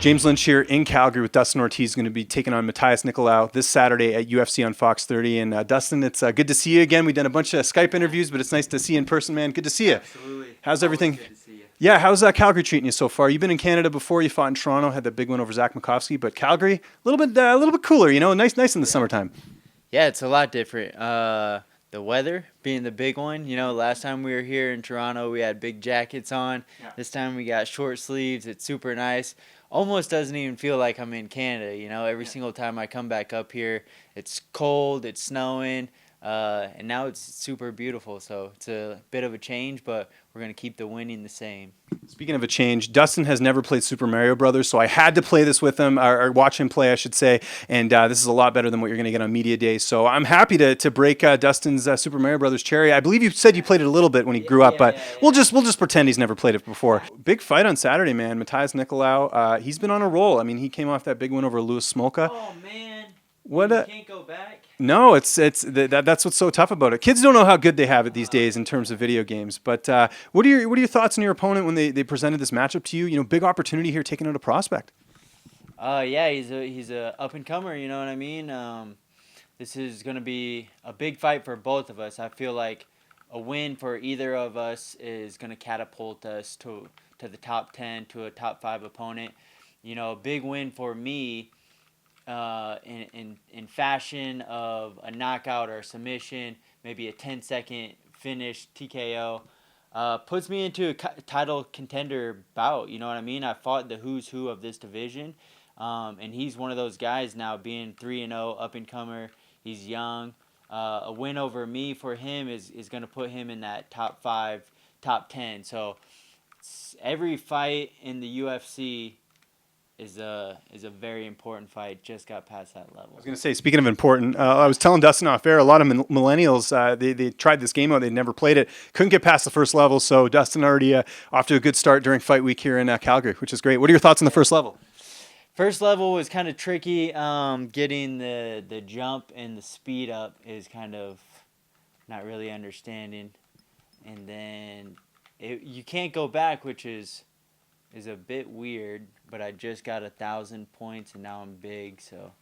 James Lynch here in Calgary with Dustin Ortiz, going to be taking on Matheus Nicolau this Saturday at UFC on Fox 30. And Dustin, it's good to see you again. We've done a bunch of Skype interviews, but it's nice to see you in person, man. Good to see you. Absolutely. How's everything? Good to see you. Yeah, how's Calgary treating you so far? You've been in Canada before. You fought in Toronto, had that big win over Zach Makovsky, but Calgary, a little bit cooler. You know, nice in the summertime. Yeah, it's a lot different. The weather being the big one. You know, last time we were here in Toronto, we had big jackets on. Yeah. This time we got short sleeves. It's super nice. Almost doesn't even feel like I'm in Canada. You know, every single time I come back up here, it's cold, it's snowing, and now it's super beautiful. So it's a bit of a change, but we're going to keep the winning the same. Speaking of a change, Dustin has never played Super Mario Brothers, so I had to play this with him, or watch him play, I should say, and this is a lot better than what you're going to get on Media Day. So I'm happy to break Dustin's Super Mario Brothers cherry. I believe you said you played it a little bit when he grew up, but we'll just pretend he's never played it before. Big fight on Saturday, man. Matheus Nicolau, he's been on a roll. I mean, he came off that big win over Louis Smolka. Oh, man. What you can't go back? No, that's what's so tough about it. Kids don't know how good they have it these days in terms of video games. But what are your thoughts on your opponent when they presented this matchup to you? You know, big opportunity here, taking out a prospect. Yeah, he's a up and comer. You know what I mean? This is going to be a big fight for both of us. I feel like a win for either of us is going to catapult us to the top 10, to a top 5 opponent. You know, a big win for me. In fashion of a knockout or a submission, maybe a 10-second finish TKO, puts me into a title contender bout. You know what I mean? I fought the who's who of this division, and he's one of those guys now, being 3-0, up and comer. He's young. A win over me for him is going to put him in that top 5, top 10. So every fight in the UFC is a very important fight. Just got past that level. I was going to say, speaking of important, I was telling Dustin off air, a lot of millennials, they tried this game out, they'd never played it, couldn't get past the first level, so Dustin already off to a good start during fight week here in Calgary, which is great. What are your thoughts on the first level? First level was kind of tricky. Getting the jump and the speed up is kind of not really understanding. And then you can't go back, which is a bit weird, but I just got 1,000 points and now I'm big, so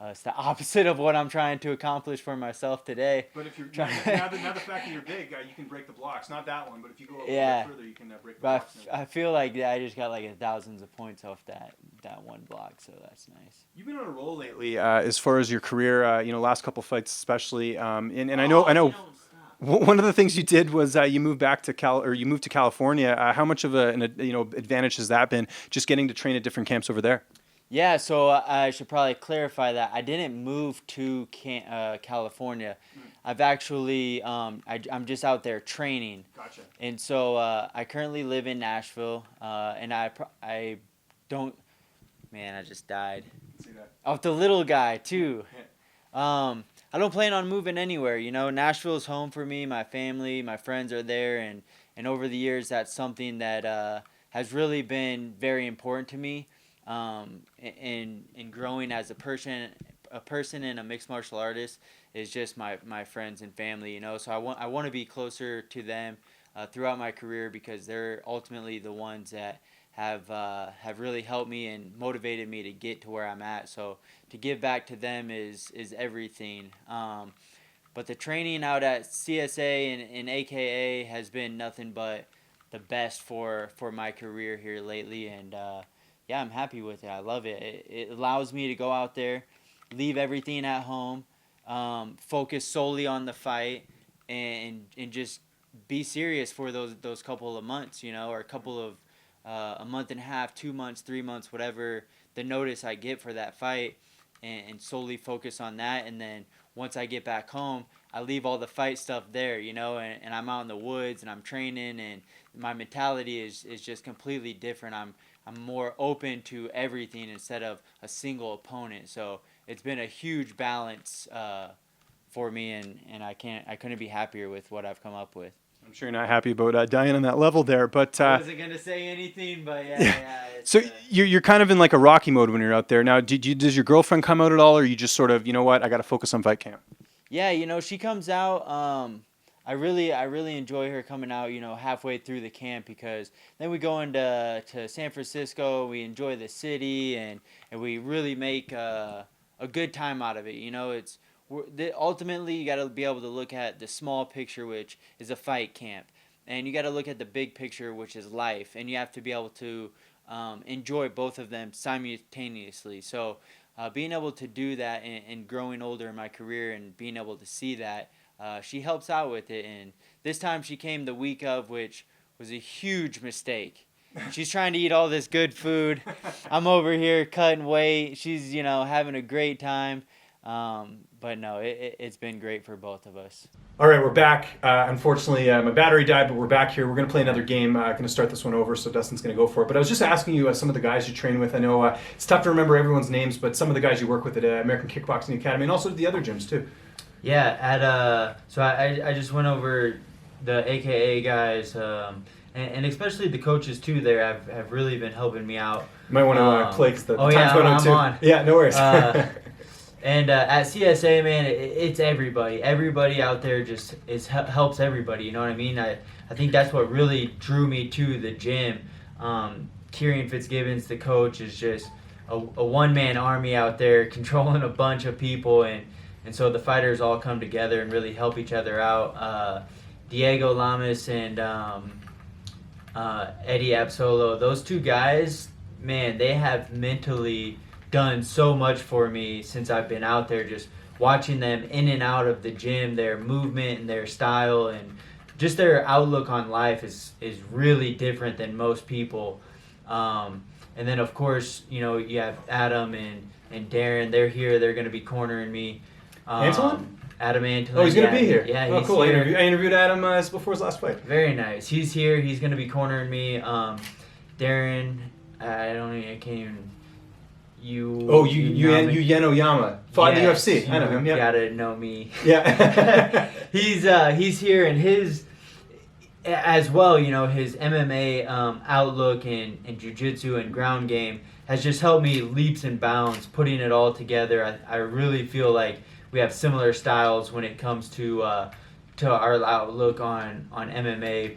it's the opposite of what I'm trying to accomplish for myself today. But if you're now the fact that you're big, you can break the blocks. Not that one, but if you go a little bit further, you can break the blocks. I feel like I just got like thousands of points off that one block, so that's nice. You've been on a roll lately, as far as your career. You know, last couple fights especially, and I know. One of the things you did was you moved back to California. How much of an advantage has that been, just getting to train at different camps over there? Yeah, so I should probably clarify that I didn't move to California. I've actually I'm just out there training. Gotcha. And so I currently live in Nashville, and I don't. Man, I just died. See that? Off the little guy too. I don't plan on moving anywhere. You know, Nashville's home for me. My family, my friends are there, and over the years, that's something that has really been very important to me. In growing as a person and a mixed martial artist is just my friends and family. You know, so I want to be closer to them throughout my career, because they're ultimately the ones that have really helped me and motivated me to get to where I'm at. So to give back to them is everything. But the training out at CSA and AKA has been nothing but the best for my career here lately. And yeah, I'm happy with it. I love it. It allows me to go out there, leave everything at home, focus solely on the fight, and just be serious for those couple of months, you know, or a month and a half, 2 months, 3 months, whatever the notice I get for that fight, and solely focus on that. And then once I get back home, I leave all the fight stuff there, you know, and I'm out in the woods and I'm training, and my mentality is just completely different. I'm more open to everything instead of a single opponent. So it's been a huge balance for me, and I couldn't be happier with what I've come up with. I'm sure you're not happy about dying on that level there, but I wasn't gonna say anything, but yeah. So you're kind of in like a Rocky mode when you're out there now. Does your girlfriend come out at all, or you just sort of, you know what, I got to focus on fight camp? Yeah, you know, she comes out. I really enjoy her coming out, halfway through the camp, because then we go into San Francisco. We enjoy the city, and we really make a good time out of it. Ultimately, you got to be able to look at the small picture, which is a fight camp, and you got to look at the big picture, which is life, and you have to be able to enjoy both of them simultaneously. So being able to do that and growing older in my career and being able to see that, she helps out with it. And this time she came the week of, which was a huge mistake. She's trying to eat all this good food. I'm over here cutting weight. She's, having a great time. But no, it's been great for both of us. All right, we're back. Unfortunately, my battery died, but we're back here. We're going to play another game. Going to start this one over, so Dustin's going to go for it. But I was just asking you some of the guys you train with. I know it's tough to remember everyone's names, but some of the guys you work with at American Kickboxing Academy, and also the other gyms too. Yeah, so I just went over the AKA guys, and especially the coaches too. There have really been helping me out. You might want to play because the time's going I'm too. on. Yeah, no worries. And at CSA, man, it's everybody. Everybody out there just helps everybody. You know what I mean? I think that's what really drew me to the gym. Kieran Fitzgibbons, the coach, is just a one-man army out there controlling a bunch of people, and so the fighters all come together and really help each other out. Diego Lamas and Eddie Absolo, those two guys, man, they have mentally done so much for me since I've been out there, just watching them in and out of the gym, their movement and their style and just their outlook on life is really different than most people. And then of course, you have Adam and Darren, they're here, they're going to be cornering me. Antoine? Adam Antoine. Oh, he's going to be here. Yeah, he's cool. Here. I interviewed Adam before his last fight. Very nice. He's here. He's going to be cornering me. Darren, I can't even. Yeno Yama. Fought in the UFC. I know him, yeah. You gotta know me. Yeah. He's here, and his as well, his MMA outlook and jiu-jitsu and ground game has just helped me leaps and bounds, putting it all together. I really feel like we have similar styles when it comes to our outlook on MMA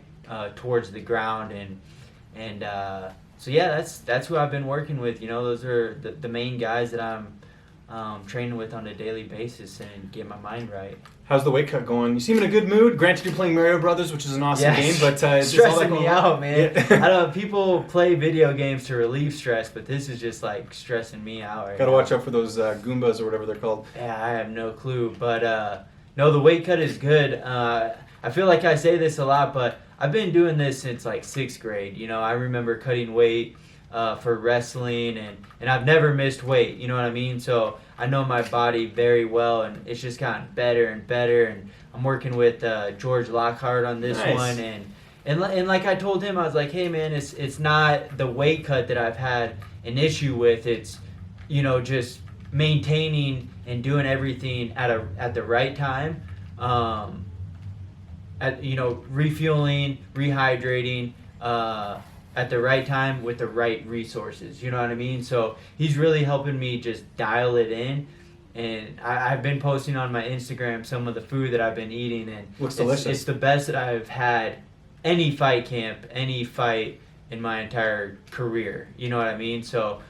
towards the ground, and so yeah, that's who I've been working with. Those are the main guys that I'm training with on a daily basis and get my mind right. How's the weight cut going? You seem in a good mood. Granted, you're playing Mario Brothers, which is an awesome game, but it's stressing me out, man. Yeah. People play video games to relieve stress, but this is just like stressing me out right Gotta now. watch out for those Goombas or whatever they're called. Yeah, I have no clue, but no, the weight cut is good. I feel like I say this a lot, but I've been doing this since like 6th grade. I remember cutting weight for wrestling, and I've never missed weight. You know what I mean? So I know my body very well, and it's just gotten better and better. And I'm working with George Lockhart on this one, and like I told him, I was like, hey man, it's not the weight cut that I've had an issue with. It's just maintaining and doing everything at the right time. Refueling, rehydrating at the right time with the right resources. You know what I mean? So he's really helping me just dial it in. And I've been posting on my Instagram some of the food that I've been eating, and looks delicious. It's the best that I've had any fight camp, any fight in my entire career. You know what I mean? So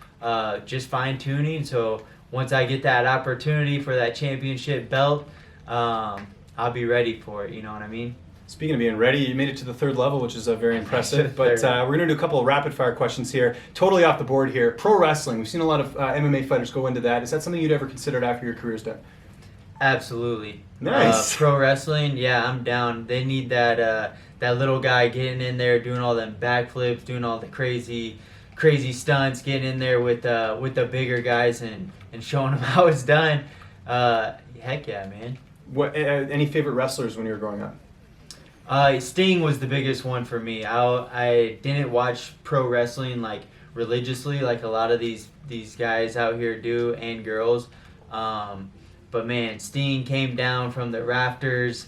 just fine tuning. So once I get that opportunity for that championship belt, I'll be ready for it, you know what I mean? Speaking of being ready, you made it to the 3rd level, which is very impressive. But we're going to do a couple of rapid-fire questions here. Totally off the board here. Pro wrestling. We've seen a lot of MMA fighters go into that. Is that something you'd ever considered after your career's done? Absolutely. Nice. Pro wrestling, yeah, I'm down. They need that little guy getting in there, doing all them backflips, doing all the crazy stunts, getting in there with the bigger guys and showing them how it's done. Heck yeah, man. What any favorite wrestlers when you were growing up? Sting was the biggest one for me. I didn't watch pro wrestling like religiously like a lot of these guys out here do, and girls. But man, Sting came down from the rafters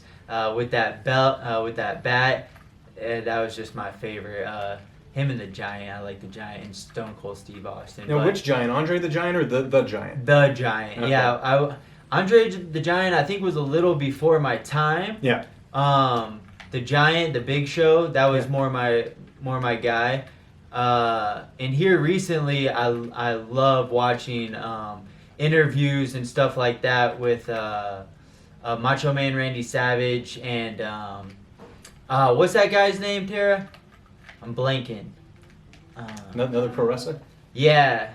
with that belt, with that bat. That was just my favorite. Him and the Giant. I like the Giant and Stone Cold Steve Austin. Now, which Giant? Andre the Giant or the Giant? The Giant. Okay. Yeah. Andre the Giant, I think, was a little before my time. Yeah. The Giant, the Big Show, that was Yeah. more my guy. And here recently, I love watching interviews and stuff like that with Macho Man Randy Savage and what's that guy's name, Tara? I'm blanking. Another pro wrestler? Yeah.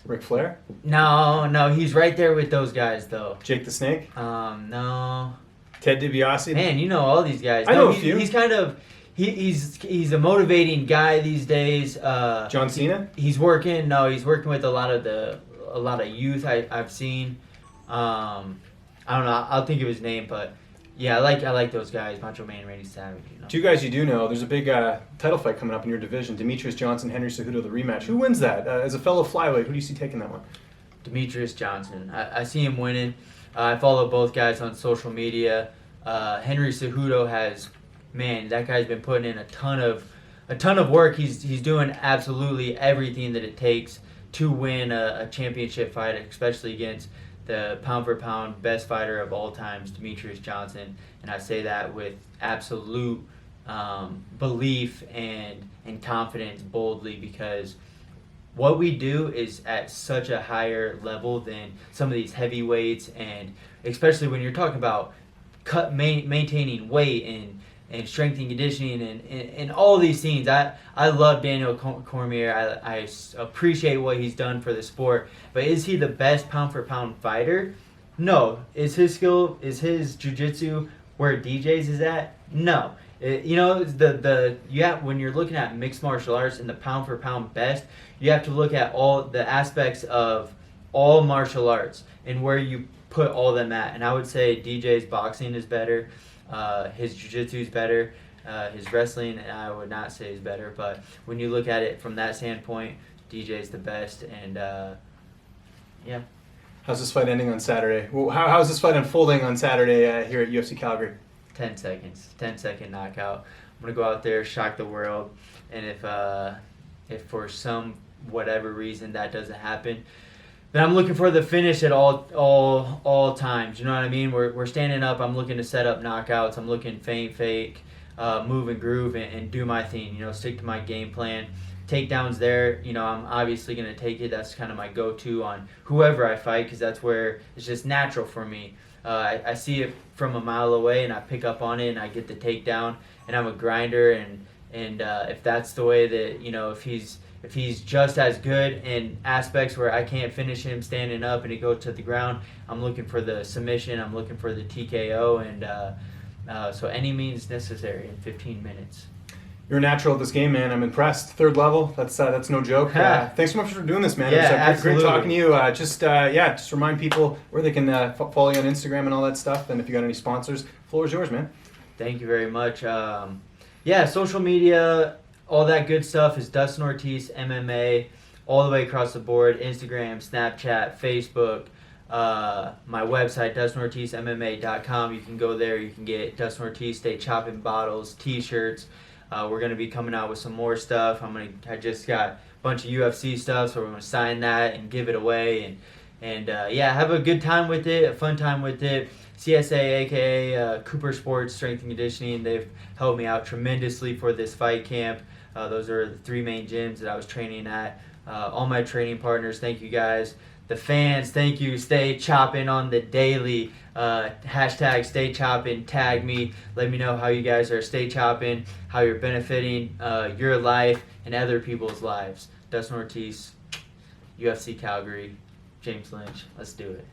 Ric Flair? No, he's right there with those guys though. Jake the Snake? No. Ted DiBiase? Man, you know all these guys. I know a he's, few. He's kind of he's a motivating guy these days. John Cena? He's working with a lot of youth I've seen. I don't know. I'll think of his name, but yeah, I like those guys. Macho Man, Randy Savage. You know. Two guys you do know. There's a big title fight coming up in your division. Demetrius Johnson, Henry Cejudo, the rematch. Who wins that? As a fellow flyweight, who do you see taking that one? Demetrius Johnson. I see him winning. I follow both guys on social media. Henry Cejudo that guy's been putting in a ton of work. He's doing absolutely everything that it takes to win a championship fight, especially against the pound for pound best fighter of all times, Demetrius Johnson. And I say that with absolute belief and confidence, boldly, because what we do is at such a higher level than some of these heavyweights, and especially when you're talking about maintaining weight and strength and conditioning and all these things. I love Daniel Cormier. I appreciate what he's done for the sport, but is he the best pound for pound fighter? No. Is his jiu-jitsu where DJ's is at? No. When you're looking at mixed martial arts and the pound for pound best, you have to look at all the aspects of all martial arts and where you put all of them at. And I would say DJ's boxing is better, his jiu-jitsu is better, his wrestling I would not say is better. But when you look at it from that standpoint, DJ's the best. And yeah. How's this fight ending on Saturday? Well, how's this fight unfolding on Saturday here at UFC Calgary? 10 seconds. 10-second knockout. I'm going to go out there, shock the world. And if for some whatever reason that doesn't happen, then I'm looking for the finish at all times. You know what I mean? We're standing up. I'm looking to set up knockouts. I'm looking feint, fake, move and groove, and do my thing. Stick to my game plan. Takedowns there, I'm obviously going to take it. That's kind of my go-to on whoever I fight, because that's where it's just natural for me. I see it from a mile away, and I pick up on it, and I get the takedown, and I'm a grinder, and if that's the way that, if he's just as good in aspects where I can't finish him standing up and he goes to the ground, I'm looking for the submission, I'm looking for the TKO, and so any means necessary in 15 minutes. You're a natural at this game, man. I'm impressed. Third level. That's no joke. Thanks so much for doing this, man. Yeah, it was great talking to you. Just remind people where they can follow you on Instagram and all that stuff. And if you got any sponsors, the floor is yours, man. Thank you very much. Social media, all that good stuff is Dustin Ortiz MMA, all the way across the board. Instagram, Snapchat, Facebook. My website, DustinOrtizMMA.com. You can go there. You can get Dustin Ortiz Stay Chopping bottles, T-shirts. We're going to be coming out with some more stuff. I just got a bunch of UFC stuff, so we're going to sign that and give it away. And have a good time with it, a fun time with it. CSA, a.k.a. Cooper Sports Strength and Conditioning, they've helped me out tremendously for this fight camp. Those are the three main gyms that I was training at. All my training partners, thank you guys. The fans, thank you. Stay chopping on the daily. Hashtag stay chopping. Tag me. Let me know how you guys are stay chopping, how you're benefiting your life and other people's lives. Dustin Ortiz, UFC Calgary, James Lynch. Let's do it.